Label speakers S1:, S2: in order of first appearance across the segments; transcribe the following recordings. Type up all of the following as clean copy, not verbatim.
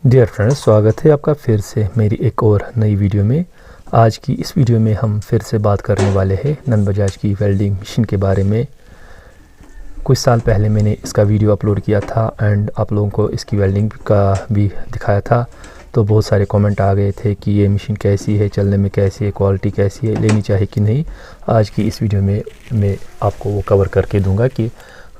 S1: Dear friends, स्वागत है आपका फिर से मेरी एक और नई वीडियो में। आज की इस वीडियो में हम फिर से बात करने वाले हैं नन बजाज की वेल्डिंग मशीन के बारे में। कुछ साल पहले मैंने इसका वीडियो अपलोड किया था एंड आप लोगों को इसकी वेल्डिंग का भी दिखाया था। तो बहुत सारे कमेंट आ गए थे कि ये मशीन कैसी है, चलने में कैसी है, क्वालिटी कैसी है, लेनी चाहिए कि नहीं। आज की इस वीडियो में मैं आपको वो कवर करके दूंगा कि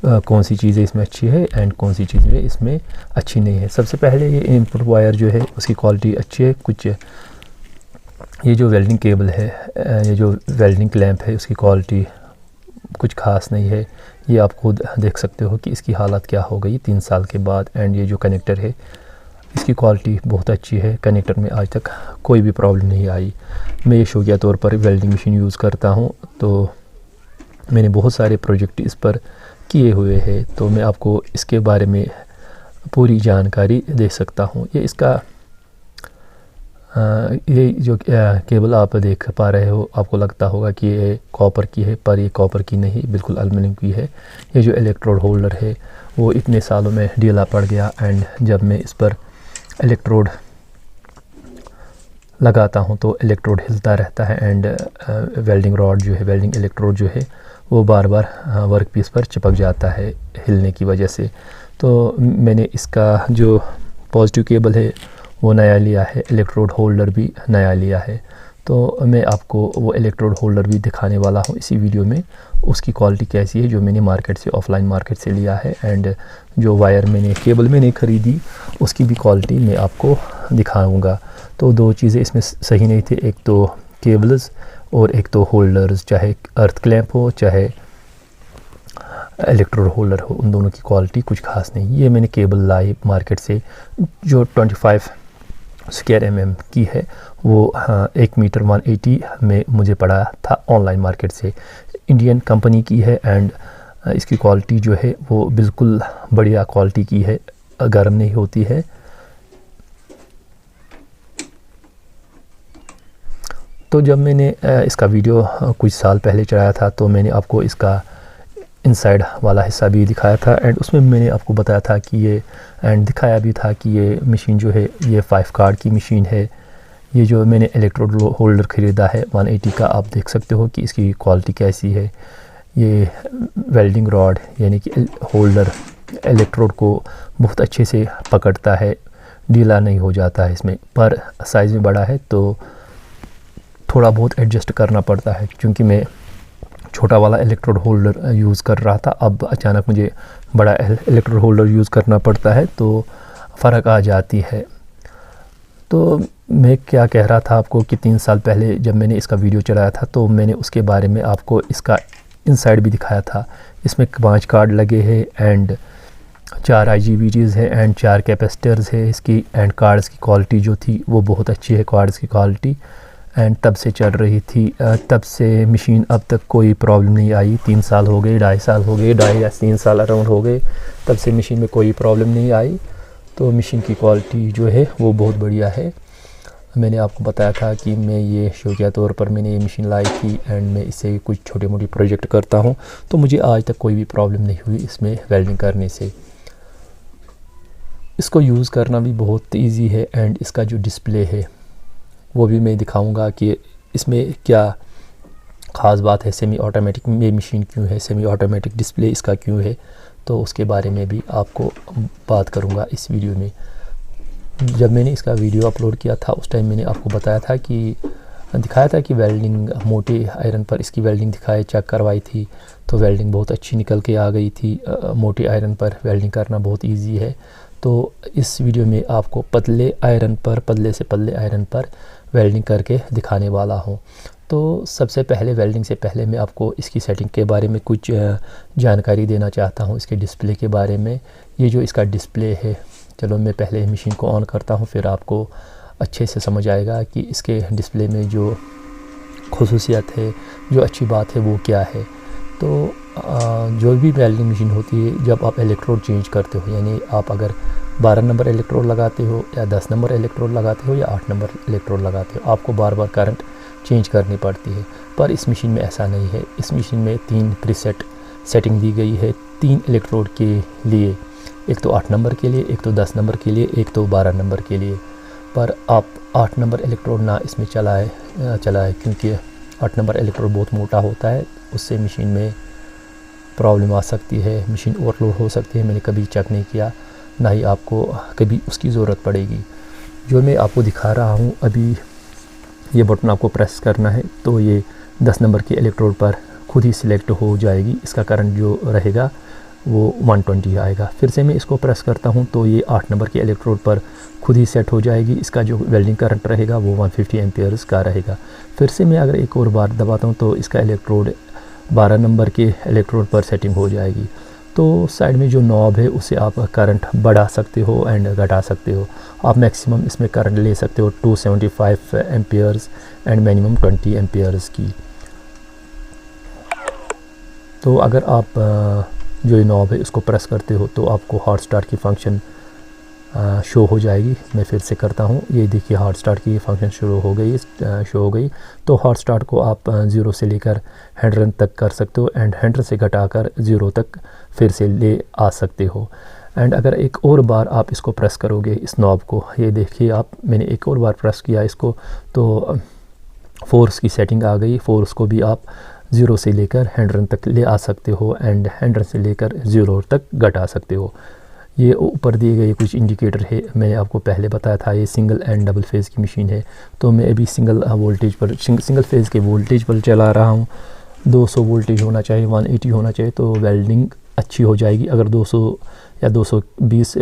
S1: कौन सी चीज़ें इसमें अच्छी है एंड कौन सी चीज़ें इसमें अच्छी नहीं है। सबसे पहले ये इनपुट वायर जो है उसकी क्वालिटी अच्छी है। कुछ ये जो वेल्डिंग केबल है, ये जो वेल्डिंग क्लैंप है, उसकी क्वालिटी कुछ ख़ास नहीं है। ये आप खुद देख सकते हो कि इसकी हालत क्या हो गई 3 साल के बाद। एंड ये जो कनेक्टर है इसकी क्वालिटी बहुत अच्छी है। कनेक्टर में आज तक कोई भी प्रॉब्लम नहीं आई। मैं ये शौकिया तौर पर वेल्डिंग मशीन यूज़ करता हूँ, तो मैंने बहुत सारे प्रोजेक्ट इस पर किए हुए हैं, तो मैं आपको इसके बारे में पूरी जानकारी दे सकता हूँ। ये इसका ये जो केबल आप देख पा रहे हो, आपको लगता होगा कि ये कॉपर की है, पर ये कॉपर की नहीं, बिल्कुल एल्युमिनियम की है। ये जो इलेक्ट्रोड होल्डर है वो इतने सालों में ढीला पड़ गया एंड जब मैं इस पर इलेक्ट्रोड लगाता हूँ तो इलेक्ट्रोड हिलता रहता है एंड वेल्डिंग रॉड जो है, वेल्डिंग इलेक्ट्रोड जो है वो बार बार वर्क पीस पर चिपक जाता है हिलने की वजह से। तो मैंने इसका जो पॉजिटिव केबल है वो नया लिया है, इलेक्ट्रोड होल्डर भी नया लिया है। तो मैं आपको वो इलेक्ट्रोड होल्डर भी दिखाने वाला हूँ इसी वीडियो में, उसकी क्वालिटी कैसी है जो मैंने मार्केट से, ऑफलाइन मार्केट से लिया है। एंड जो वायर मैंने, केबल मैंने ख़रीदी, उसकी भी क्वालिटी मैं आपको दिखाऊँगा। तो दो चीज़ें इसमें सही नहीं थी, एक तो केबल्स और एक तो होल्डर्स, चाहे अर्थ क्लैंप हो चाहे इलेक्ट्रोड होल्डर हो, उन दोनों की क्वालिटी कुछ खास नहीं। ये मैंने केबल लाई मार्केट से जो 25 स्क्वायर mm की है, वो 1 मीटर 180 में मुझे पड़ा था ऑनलाइन मार्केट से। इंडियन कंपनी की है एंड इसकी क्वालिटी जो है वो बिल्कुल बढ़िया क्वालिटी की है, गर्म नहीं होती है। तो जब मैंने इसका वीडियो कुछ साल पहले चढ़ाया था तो मैंने आपको इसका इनसाइड वाला हिस्सा भी दिखाया था एंड उसमें मैंने आपको बताया था कि ये, एंड दिखाया भी था कि ये मशीन जो है ये 5 कार्ड की मशीन है। ये जो मैंने इलेक्ट्रोड होल्डर ख़रीदा है 180 का, आप देख सकते हो कि इसकी क्वालिटी कैसी है। ये वेल्डिंग रॉड यानी कि होल्डर इलेक्ट्रोड को बहुत अच्छे से पकड़ता है, ढीला नहीं हो जाता है इसमें, पर साइज़ में बड़ा है तो थोड़ा बहुत एडजस्ट करना पड़ता है। क्योंकि मैं छोटा वाला इलेक्ट्रोड होल्डर यूज़ कर रहा था, अब अचानक मुझे बड़ा इलेक्ट्रोड होल्डर यूज़ करना पड़ता है तो फ़र्क आ जाती है। तो मैं क्या कह रहा था आपको कि 3 साल पहले जब मैंने इसका वीडियो चलाया था तो मैंने उसके बारे में आपको इसका इनसाइड भी दिखाया था। इसमें 5 कार्ड लगे हैं एंड 4 IGBTs है एंड 4 कैपेसिटर्स है इसकी। एंड कार्ड्स की क्वालिटी जो थी वो बहुत अच्छी है, कार्ड्स की क्वालिटी, एंड तब से चल रही थी। तब से मशीन अब तक कोई प्रॉब्लम नहीं आई। 3 साल हो गए, 2.5 साल हो गए, 2.5 या 3 साल अराउंड हो गए, तब से मशीन में कोई प्रॉब्लम नहीं आई। तो मशीन की क्वालिटी जो है वो बहुत बढ़िया है। मैंने आपको बताया था कि मैं ये शौकिया तौर पर मैंने ये मशीन लाई थी एंड मैं इससे कुछ छोटे मोटे प्रोजेक्ट करता हूँ, तो मुझे आज तक कोई भी प्रॉब्लम नहीं हुई इसमें वेल्डिंग करने से। इसको यूज़ करना भी बहुत ईजी है एंड इसका जो डिस्प्ले है वो भी मैं दिखाऊंगा कि इसमें क्या ख़ास बात है। सेमी ऑटोमेटिक ये मशीन क्यों है, सेमी ऑटोमेटिक डिस्प्ले इसका क्यों है, तो उसके बारे में भी आपको बात करूंगा इस वीडियो में। जब मैंने इसका वीडियो अपलोड किया था उस टाइम मैंने आपको बताया था कि, दिखाया था कि वेल्डिंग मोटे आयरन पर इसकी वेल्डिंग दिखाई, चेक करवाई थी तो वेल्डिंग बहुत अच्छी निकल के आ गई थी। मोटे आयरन पर वेल्डिंग करना बहुत ईजी है। तो इस वीडियो में आपको पतले आयरन पर, पतले से पतले आयरन पर वेल्डिंग करके दिखाने वाला हूँ। तो सबसे पहले, वेल्डिंग से पहले मैं आपको इसकी सेटिंग के बारे में कुछ जानकारी देना चाहता हूँ, इसके डिस्प्ले के बारे में। ये जो इसका डिस्प्ले है, चलो मैं पहले मशीन को ऑन करता हूँ, फिर आपको अच्छे से समझ आएगा कि इसके डिस्प्ले में जो खुसूसियत है, जो अच्छी बात है वो क्या है। तो जो भी वेल्डिंग मशीन होती है, जब आप इलेक्ट्रोड चेंज करते हो, यानी आप अगर 12 नंबर इलेक्ट्रोड लगाते हो या 10 नंबर इलेक्ट्रोड लगाते हो या 8 नंबर इलेक्ट्रोड लगाते हो, आपको बार बार करंट चेंज करनी पड़ती है। पर इस मशीन में ऐसा नहीं है। इस मशीन में 3 प्रीसेट सेटिंग दी गई है 3 इलेक्ट्रोड के लिए। एक तो 8 नंबर के लिए, एक तो 10 नंबर के लिए, एक तो 12 नंबर के लिए। पर आप 8 नंबर इलेक्ट्रोड ना इसमें चलाए क्योंकि 8 नंबर इलेक्ट्रोड बहुत मोटा होता है, उससे मशीन में प्रॉब्लम आ सकती है, मशीन ओवरलोड हो सकती है। मैंने कभी चेक नहीं किया, ना ही आपको कभी उसकी ज़रूरत पड़ेगी। जो मैं आपको दिखा रहा हूँ अभी, ये बटन आपको प्रेस करना है तो ये 10 नंबर के इलेक्ट्रोड पर खुद ही सिलेक्ट हो जाएगी। इसका करंट जो रहेगा वो 120 आएगा। फिर से मैं इसको प्रेस करता हूँ तो ये 8 नंबर के इलेक्ट्रोड पर खुद ही सेट हो जाएगी। इसका जो वेल्डिंग करंट रहेगा वो 150 एम्पियर्स का रहेगा। फिर से मैं अगर एक और बार दबाता हूँ तो इसका इलेक्ट्रोड 12 नंबर के इलेक्ट्रोड पर सेटिंग हो जाएगी। तो साइड में जो नॉब है उसे आप करंट बढ़ा सकते हो एंड घटा सकते हो। आप मैक्सिमम इसमें करंट ले सकते हो 275 एम्पियर्स एंड मिनिमम 20 एम्पियर्स की। तो अगर आप जो ये नॉब है इसको प्रेस करते हो तो आपको हॉट स्टार्ट की फंक्शन शो हो जाएगी। मैं फिर से करता हूँ, ये देखिए हॉट स्टार्ट की फंक्शन शुरू हो गई, शो हो गई। तो हॉट स्टार्ट को आप 0 से लेकर 100 तक कर सकते हो एंड 100 से घटाकर 0 तक फिर से ले आ सकते हो। एंड अगर एक और बार आप इसको प्रेस करोगे इस नॉब को, ये देखिए आप, मैंने एक और बार प्रेस किया इसको तो फोर्स की सेटिंग आ गई। फोर्स को भी आप 0 से लेकर 100 तक ले आ सकते हो एंड 100 से लेकर 0 तक घटा सकते हो। ये ऊपर दिए गए कुछ इंडिकेटर है, मैंने आपको पहले बताया था ये सिंगल एंड डबल फेज़ की मशीन है। तो मैं अभी सिंगल फेज़ के वोल्टेज पर चला रहा हूँ। 200 वोल्टेज होना चाहिए, 180 होना चाहिए तो वेल्डिंग अच्छी हो जाएगी। अगर 200 या 220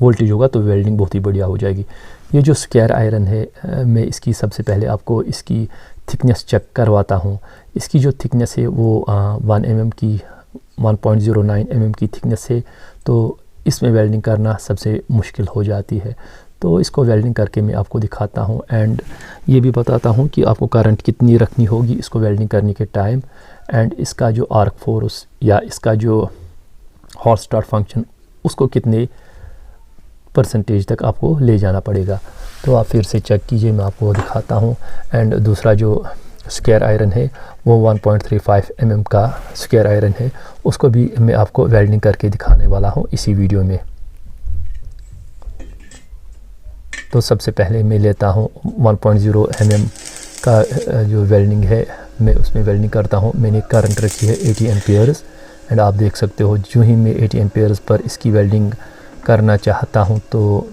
S1: वोल्टेज होगा तो वेल्डिंग बहुत ही बढ़िया हो जाएगी। ये जो स्क्वायर आयरन है, मैं इसकी सबसे पहले आपको इसकी थिकनेस चेक करवाता हूँ। इसकी जो थिकनेस है वो 1 mm की 1.09 mm की थिकनेस है। तो इसमें वेल्डिंग करना सबसे मुश्किल हो जाती है। तो इसको वेल्डिंग करके मैं आपको दिखाता हूँ एंड ये भी बताता हूँ कि आपको करंट कितनी रखनी होगी इसको वेल्डिंग करने के टाइम। एंड इसका जो आर्क फोर्स या इसका जो हॉट स्टार्ट फंक्शन उसको कितने परसेंटेज तक आपको ले जाना पड़ेगा। तो आप फिर से चेक कीजिए, मैं आपको दिखाता हूँ। एंड दूसरा जो स्क्वायर आयरन है वो 1.35 mm का स्क्वायर आयरन है, उसको भी मैं आपको वेल्डिंग करके दिखाने वाला हूँ इसी वीडियो में। तो सबसे पहले मैं लेता हूँ 1.0 mm का जो वेल्डिंग है, मैं उसमें वेल्डिंग करता हूँ। मैंने करंट रखी है 80 एम्पियर्स एंड आप देख सकते हो जो ही मैं 80 एम्पियर्स पर इसकी वेल्डिंग करना चाहता हूँ तो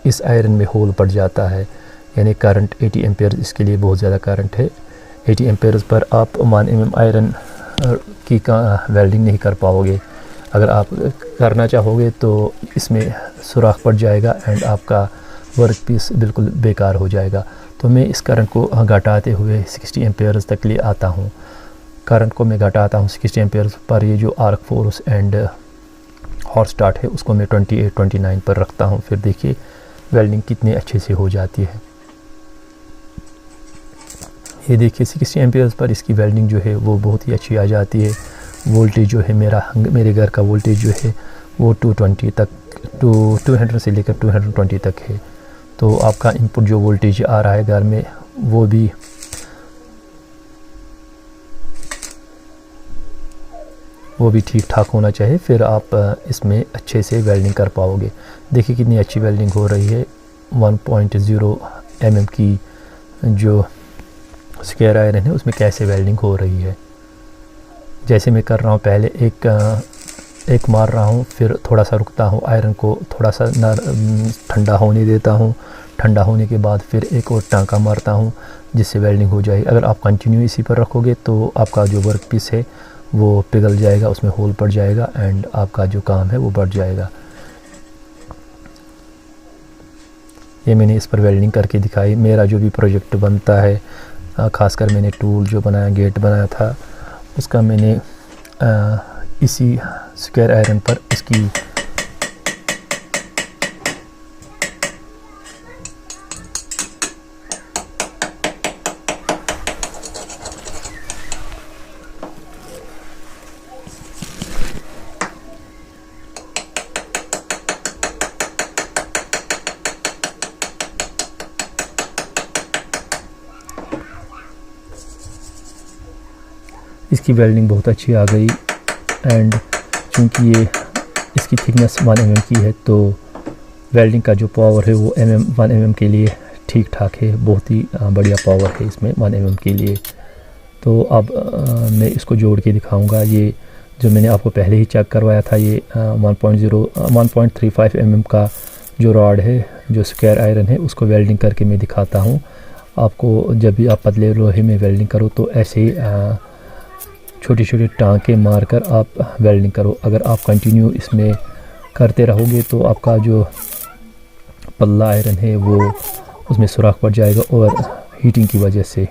S1: इस आयरन में होल पड़ जाता है, यानी करंट 80 एम्पियर्स इसके लिए बहुत ज़्यादा करंट है। 80 एम्पियर्स पर आप 1 mm आयरन की वेल्डिंग नहीं कर पाओगे। अगर आप करना चाहोगे तो इसमें सुराख पड़ जाएगा एंड आपका वर्क पीस बिल्कुल बेकार हो जाएगा। तो मैं इस करंट को घटाते हुए 60 एम्पियर्स तक ले आता हूँ। करंट को मैं घटाता हूँ 60 एम्पियर्स पर। ये जो arc force and hot start है उसको मैं 28-29 पर रखता हूँ। फिर देखिए वेल्डिंग कितनी अच्छे से हो जाती है। ये देखिए 60 एम्पियर्स पर इसकी वेल्डिंग जो है वो बहुत ही अच्छी आ जाती है। वोल्टेज जो है मेरे घर का वोल्टेज जो है वो 200 से लेकर 220 तक है। तो आपका इनपुट जो वोल्टेज आ रहा है घर में वो भी ठीक ठाक होना चाहिए, फिर आप इसमें अच्छे से वेल्डिंग कर पाओगे। देखिए कितनी अच्छी वेल्डिंग हो रही है। 1.0 mm की जो स्क्वायर आयरन है उसमें कैसे वेल्डिंग हो रही है। जैसे मैं कर रहा हूँ, पहले एक मार रहा हूँ, फिर थोड़ा सा रुकता हूँ, आयरन को थोड़ा सा ठंडा होने देता हूँ। ठंडा होने के बाद फिर एक और टांका मारता हूँ जिससे वेल्डिंग हो जाएगी। अगर आप कंटिन्यू इसी पर रखोगे तो आपका जो वर्क पीस है वो पिघल जाएगा, उसमें होल पड़ जाएगा एंड आपका जो काम है वो बढ़ जाएगा। ये मैंने इस पर वेल्डिंग करके दिखाई। मेरा जो भी प्रोजेक्ट बनता है, ख़ासकर मैंने टूल जो बनाया, गेट बनाया था, उसका मैंने इसी स्क्वायर आयरन पर इसकी वेल्डिंग बहुत अच्छी आ गई। एंड चूँकि ये इसकी थिकनेस 1 mm की है, तो वेल्डिंग का जो पावर है वो 1 mm के लिए ठीक ठाक है, बहुत ही बढ़िया पावर है इसमें 1 mm के लिए। तो अब मैं इसको जोड़ के दिखाऊंगा। ये जो मैंने आपको पहले ही चेक करवाया था, ये 1.35 mm का जो रॉड है, जो स्क्वायर आयरन है, उसको वेल्डिंग करके मैं दिखाता हूँ आपको। जब भी आप पतले लोहे में वेल्डिंग करो तो ऐसे ही छोटे छोटे टाँके मारकर आप वेल्डिंग करो। अगर आप कंटिन्यू इसमें करते रहोगे तो आपका जो पल्ला आयरन है वो उसमें सुराख पड़ जाएगा और हीटिंग की वजह से